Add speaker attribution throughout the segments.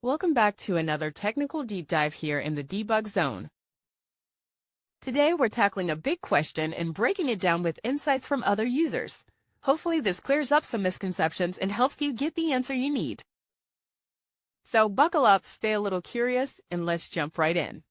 Speaker 1: Welcome back to another technical deep dive here in the debug zone. Today we're tackling a big question and breaking it down with insights from other users. Hopefully this clears up some misconceptions and helps you get the answer you need. So buckle up, stay a little curious, and let's jump right in.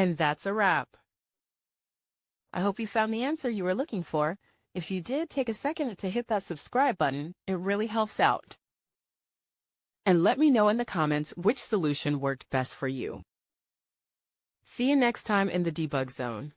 Speaker 1: And that's a wrap. I hope you found the answer you were looking for. If you did, take a second to hit that subscribe button. It really helps out. And let me know in the comments which solution worked best for you. See you next time in the debug zone.